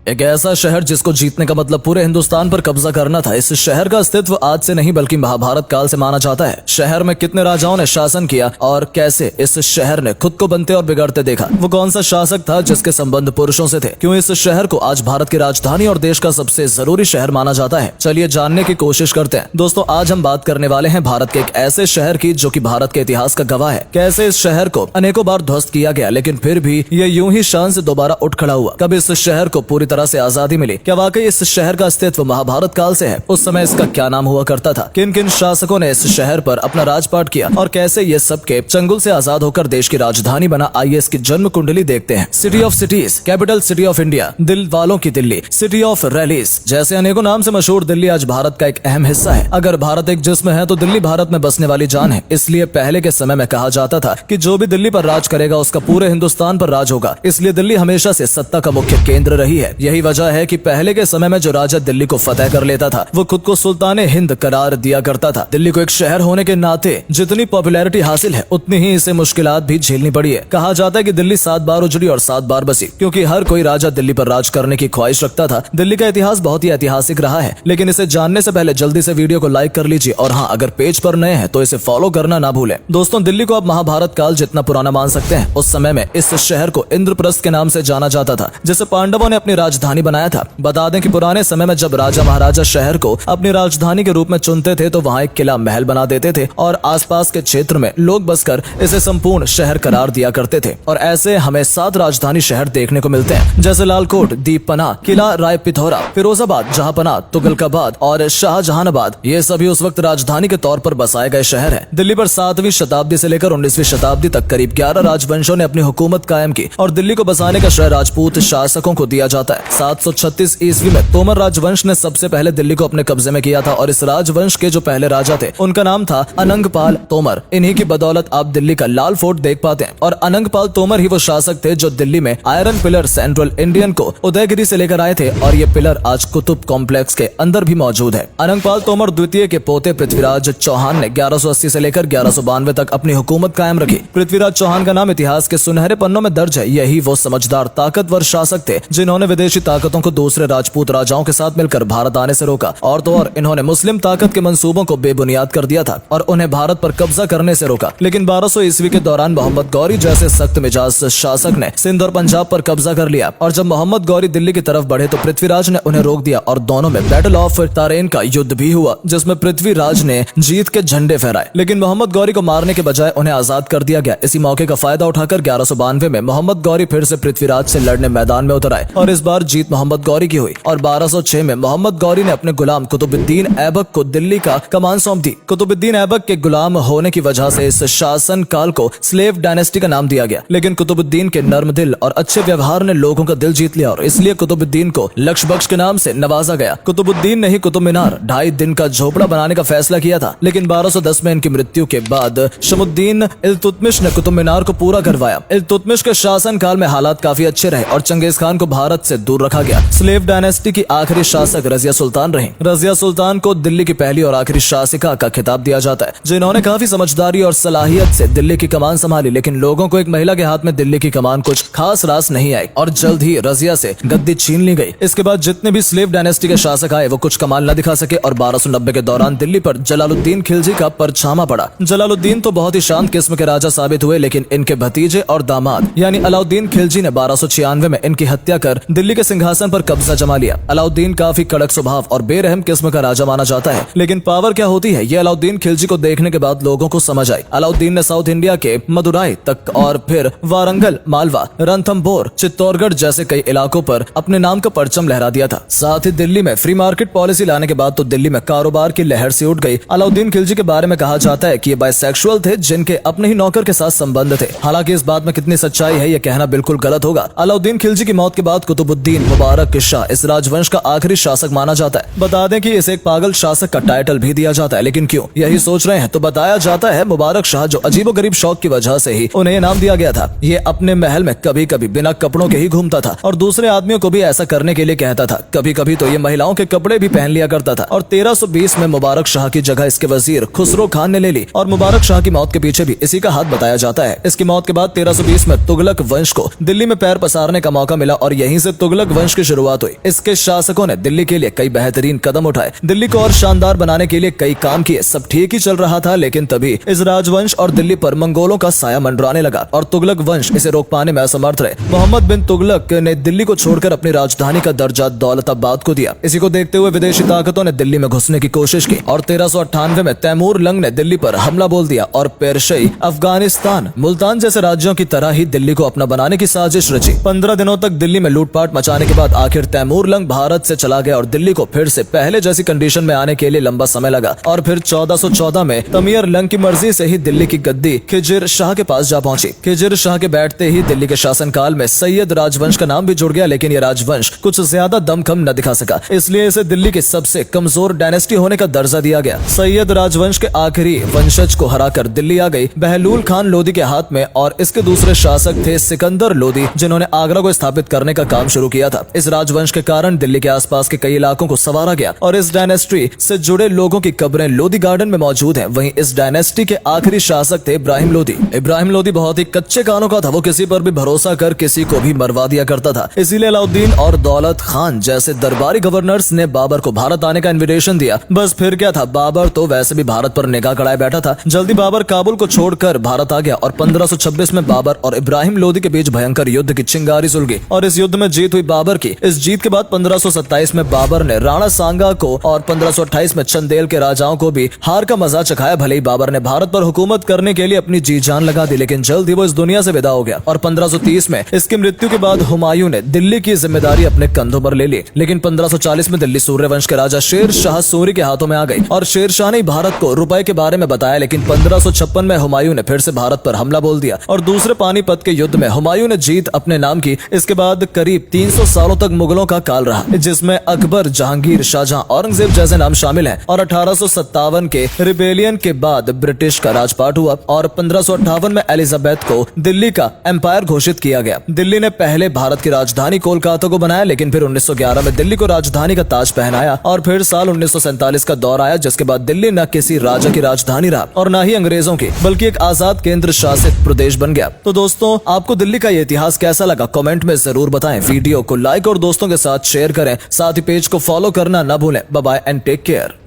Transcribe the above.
एक ऐसा शहर जिसको जीतने का मतलब पूरे हिंदुस्तान पर कब्जा करना था। इस शहर का अस्तित्व आज से नहीं बल्कि महाभारत काल से माना जाता है। शहर में कितने राजाओं ने शासन किया और कैसे इस शहर ने खुद को बनते और बिगड़ते देखा। वो कौन सा शासक था जिसके संबंध पुरुषों से थे। क्यों इस शहर को आज भारत की राजधानी और देश का सबसे जरूरी शहर माना जाता है। चलिए जानने की कोशिश करते हैं। दोस्तों आज हम बात करने वाले हैं भारत के एक ऐसे शहर की जो कि भारत के इतिहास का गवाह है। कैसे इस शहर को अनेकों बार ध्वस्त किया गया लेकिन फिर भी ये यूं ही शान से दोबारा उठ खड़ा हुआ। कब इस शहर को पूरी तरह से आजादी मिली। क्या वाकई इस शहर का अस्तित्व महाभारत काल से है। उस समय इसका क्या नाम हुआ करता था। किन किन शासकों ने इस शहर पर अपना राजपाट किया और कैसे ये सबके चंगुल से आजाद होकर देश की राजधानी बना। आइए इसकी जन्म कुंडली देखते हैं। City of cities, capital city of India, दिल वालों की दिल्ली, सिटी ऑफ रैलीज, जैसे अनेकों नाम से मशहूर दिल्ली आज भारत का एक अहम हिस्सा है। अगर भारत एक जिस्म है तो दिल्ली भारत में बसने वाली जान है। इसलिए पहले के समय में कहा जाता था कि जो भी दिल्ली पर राज करेगा उसका पूरे हिंदुस्तान पर राज होगा। इसलिए दिल्ली हमेशा से सत्ता का मुख्य केंद्र रही है। यही वजह है कि पहले के समय में जो राजा दिल्ली को फतेह कर लेता था वो खुद को सुल्तान हिंद करार दिया करता था। दिल्ली को एक शहर होने के नाते जितनी पॉपुलैरिटी हासिल है उतनी ही इसे मुश्किलात भी झेलनी पड़ी है। कहा जाता है कि दिल्ली 7 बार उजड़ी और 7 बार बसी, क्योंकि हर कोई राजा दिल्ली पर राज करने की ख्वाहिश रखता था। दिल्ली का इतिहास बहुत ही ऐतिहासिक रहा है, लेकिन इसे जानने से पहले जल्दी से वीडियो को लाइक कर लीजिए और हाँ, अगर पेज पर नए हैं तो इसे फॉलो करना ना भूलें। दोस्तों दिल्ली को आप महाभारत काल जितना पुराना मान सकते हैं। उस समय में इस शहर को इंद्रप्रस्थ के नाम से जाना जाता था, जिसे पांडवों ने अपनी राजधानी बनाया था। बता दें कि पुराने समय में जब राजा महाराजा शहर को अपनी राजधानी के रूप में चुनते थे तो वहाँ एक किला महल बना देते थे और आसपास के क्षेत्र में लोग बसकर इसे संपूर्ण शहर करार दिया करते थे। और ऐसे हमें 7 राजधानी शहर देखने को मिलते हैं, जैसे लालकोट, दीपना, किला राय पिथौरा, फिरोजाबाद, जहांपना, तुगलकाबाद और शाहजहानाबाद। ये सभी उस वक्त राजधानी के तौर पर बसाए गए शहर हैं। दिल्ली पर 7वीं शताब्दी से लेकर 19वीं शताब्दी तक करीब 11 राजवंशों ने अपनी हुकूमत कायम की और दिल्ली को बसाने का श्रेय राजपूत शासकों को दिया जाता है। 736 ईस्वी में तोमर राजवंश ने सबसे पहले दिल्ली को अपने कब्जे में किया था और इस राजवंश के जो पहले राजा थे उनका नाम था अनंगपाल तोमर। इन्हीं की बदौलत आप दिल्ली का लाल फोर्ट देख पाते हैं और अनंगपाल तोमर ही वो शासक थे जो दिल्ली में आयरन पिलर सेंट्रल इंडियन को उदयगिरी से लेकर आए थे और ये पिलर आज कुतुब कॉम्प्लेक्स के अंदर भी मौजूद है। अनंगपाल तोमर द्वितीय के पोते पृथ्वीराज चौहान ने 1180 से लेकर 1192 तक अपनी हुकूमत कायम रखी। पृथ्वीराज चौहान का नाम इतिहास के सुनहरे पन्नों में दर्ज है। यही वो समझदार ताकतवर शासक थे जिन्होंने विदेशी ताकतों को दूसरे राजपूत राजाओं के साथ मिलकर भारत आने से रोका और तो और इन्होंने मुस्लिम ताकत के मंसूबों को बेबुनियाद कर दिया था और उन्हें भारत पर कब्जा करने से रोका। लेकिन 1200 ईस्वी के दौरान मोहम्मद गौरी जैसे सख्त मिजाज शासक ने सिंध और पंजाब पर कब्जा कर लिया और जब मोहम्मद गौरी दिल्ली की तरफ बढ़े तो पृथ्वीराज ने उन्हें रोक दिया और दोनों में बैटल ऑफ तारेन का युद्ध भी हुआ, जिसमें पृथ्वीराज ने जीत के झंडे फहराए। लेकिन मोहम्मद गौरी को मारने के बजाय उन्हें आजाद कर दिया गया। इसी मौके का फायदा उठाकर 1192 में मोहम्मद गौरी फिर से पृथ्वीराज से लड़ने मैदान में उतर आए और इस बार जीत मोहम्मद गौरी की हुई और 1206 में मोहम्मद गौरी ने अपने गुलाम कुतुबुद्दीन ऐबक को दिल्ली का कमान सौंप दी। कुतुबुद्दीन ऐबक के गुलाम होने की वजह से इस शासन काल को स्लेव डायनेस्टी का नाम दिया गया। लेकिन कुतुबुद्दीन के नर्म दिल और अच्छे व्यवहार ने लोगों का दिल जीत लिया और इसलिए कुतुबुद्दीन को लक्ष्य बख्श के नाम से नवाजा गया। कुतुबुद्दीन ने ही कुतुब मीनार 2.5 दिन का झोपड़ा बनाने का फैसला किया था, लेकिन 1210 में इनकी मृत्यु के बाद शमुद्दीन इल्तुतमिश ने कुतुब मीनार को पूरा करवाया। इल्तुतमिश के शासन काल में हालात काफी अच्छे रहे और चंगेज खान को भारत से दूर रखा गया। स्लेव डायनेस्टी की आखिरी शासक रजिया सुल्तान रही। रजिया सुल्तान को दिल्ली की पहली और आखिरी शासिका का खिताब दिया जाता है, जिन्होंने काफी समझदारी और सलाहियत से दिल्ली की कमान संभाली। लेकिन लोगों को एक महिला के हाथ में दिल्ली की कमान कुछ खास रास नहीं आई और जल्द ही रजिया से गद्दी छीन ली गई। इसके बाद जितने भी स्लेव डायनेस्टी के शासक आए वो कुछ कमाल न दिखा सके और 1290 के दौरान दिल्ली पर जलालुद्दीन खिलजी का परछामा पड़ा। जलालुद्दीन तो बहुत ही शांत किस्म के राजा साबित हुए, लेकिन इनके भतीजे और दामाद यानी अलाउद्दीन खिलजी ने 1296 में इनकी हत्या कर दिल्ली के सिंहासन पर कब्जा जमा लिया। अलाउद्दीन काफी कड़क स्वभाव और बेरहम किस्म का राजा माना जाता है, लेकिन पावर क्या होती है ये अलाउद्दीन खिलजी को देखने के बाद लोगों को समझ आई। अलाउद्दीन ने साउथ इंडिया के मदुराई तक और फिर वारंगल, मालवा, रणथंभौर, चित्तौड़गढ़ जैसे कई इलाकों पर अपने नाम का परचम लहरा दिया था। साथ ही दिल्ली में फ्री मार्केट पॉलिसी लाने के बाद तो दिल्ली में कारोबार की लहर से उठ गई। अलाउद्दीन खिलजी के बारे में कहा जाता है कि ये बाइसेक्सुअल थे जिनके अपने ही नौकर के साथ संबंध थे। हालांकि इस बात में कितनी सच्चाई है ये कहना बिल्कुल गलत होगा। अलाउद्दीन खिलजी की मौत के बाद कुतुबुद्दीन मुबारक शाह इस राजवंश का आखिरी शासक माना जाता है। बता दें कि इसे एक पागल शासक का टाइटल भी दिया जाता है, लेकिन क्यों यही सोच रहे हैं तो बताया जाता है मुबारक शाह जो अजीबोगरीब शौक की वजह से ही उन्हें नाम दिया गया था। ये अपने महल में कभी कभी बिना कपड़ों के ही घूमता था और दूसरे आदमियों को भी ऐसा करने के लिए कहता था। कभी कभी तो ये महिलाओं के कपड़े भी पहन लिया करता था और 1320 में मुबारक शाह की जगह इसके वजीर खुसरो खान ने ले ली और मुबारक शाह की मौत के पीछे भी इसी का हाथ बताया जाता है। इसकी मौत के बाद 1320 में तुगलक वंश को दिल्ली में पैर पसारने का मौका मिला और यहीं से तुगलक तुगलक वंश की शुरुआत हुई। इसके शासकों ने दिल्ली के लिए कई बेहतरीन कदम उठाए, दिल्ली को और शानदार बनाने के लिए कई काम किए। सब ठीक ही चल रहा था, लेकिन तभी इस राजवंश और दिल्ली पर मंगोलों का साया मंडराने लगा और तुगलक वंश इसे रोक पाने में असमर्थ रहे। मोहम्मद बिन तुगलक ने दिल्ली को छोड़कर अपनी राजधानी का दर्जा दौलताबाद को दिया। इसी को देखते हुए विदेशी ताकतों ने दिल्ली में घुसने की कोशिश की और 1398 में तैमूर लंग ने दिल्ली पर हमला बोल दिया और पेशई, अफगानिस्तान, मुल्तान जैसे राज्यों की तरह ही दिल्ली को अपना बनाने की साजिश रची। 15 दिनों तक दिल्ली में लूटपाट मचाने के बाद आखिर तैमूर लंग भारत से चला गया और दिल्ली को फिर से पहले जैसी कंडीशन में आने के लिए लंबा समय लगा। और फिर 1414 में तमीर लंग की मर्जी से ही दिल्ली की गद्दी खिजिर शाह के पास जा पहुंची। खिजिर शाह के बैठते ही दिल्ली के शासनकाल में सैयद राजवंश का नाम भी जुड़ गया, लेकिन यह राजवंश कुछ ज्यादा दमखम न दिखा सका, इसलिए इसे दिल्ली के सबसे कमजोर डायनेस्टी होने का दर्जा दिया गया। सैयद राजवंश के आखिरी वंशज को हराकर दिल्ली आ गई बहलूल खान लोदी के हाथ में, और इसके दूसरे शासक थे सिकंदर लोदी, जिन्होंने आगरा को स्थापित करने का काम शुरू किया था। इस राजवंश के कारण दिल्ली के आसपास के कई इलाकों को संवारा गया और इस डायनेस्टी से जुड़े लोगों की कब्रें लोदी गार्डन में मौजूद हैं। वहीं इस डायनेस्टी के आखिरी शासक थे इब्राहिम लोदी। इब्राहिम लोदी बहुत ही कच्चे कानों का था, वो किसी पर भी भरोसा कर किसी को भी मरवा दिया करता था। इसीलिए अलाउद्दीन और दौलत खान जैसे दरबारी गवर्नर्स ने बाबर को भारत आने का इन्विटेशन दिया। बस फिर क्या था, बाबर तो वैसे भी भारत पर निगाह गड़ाए बैठा था। जल्दी बाबर काबुल को छोड़कर भारत आ गया और 1526 में बाबर और इब्राहिम लोदी के बीच भयंकर युद्ध की चिंगारी सुलगी और इस युद्ध में जीत हुई बाबर की। इस जीत के बाद 1527 में बाबर ने राणा सांगा को और 1528 में चंदेल के राजाओं को भी हार का मजा चखाया। भले ही बाबर ने भारत पर हुकूमत करने के लिए अपनी जी जान लगा दी, लेकिन जल्द ही वो इस दुनिया से विदा हो गया और 1530 में इसकी मृत्यु के बाद हुमायूं ने दिल्ली की जिम्मेदारी अपने कंधों पर ले ली। लेकिन 1540 में दिल्ली सूर्यवंश के राजा शेर शाह सूरी के हाथों में आ गई और शेर शाह ने भारत को रुपए के बारे में बताया। लेकिन 1556 में हुमायूं ने फिर से भारत पर हमला बोल दिया और दूसरे पानीपत के युद्ध में हुमायूं ने जीत अपने नाम की। इसके बाद करीब 300 सालों तक मुगलों का काल रहा, जिसमें अकबर, जहांगीर, शाहजहां, औरंगजेब जैसे नाम शामिल हैं। और 1857 के रिबेलियन के बाद ब्रिटिश का राजपाट हुआ और 1558 में एलिजाबेथ को दिल्ली का एम्पायर घोषित किया गया। दिल्ली ने पहले भारत की राजधानी कोलकाता को बनाया, लेकिन फिर 1911 में दिल्ली को राजधानी का ताज पहनाया और फिर साल 1947 का दौर आया, जिसके बाद दिल्ली न किसी राजा की राजधानी रहा और न ही अंग्रेजों की, बल्कि एक आजाद केंद्र शासित प्रदेश बन गया। तो दोस्तों, आपको दिल्ली का ये इतिहास कैसा लगा कमेंट में जरूर बताएं। वीडियो को लाइक और दोस्तों के साथ शेयर करें, साथ ही पेज को फॉलो करना न भूलें। Bye bye and take care.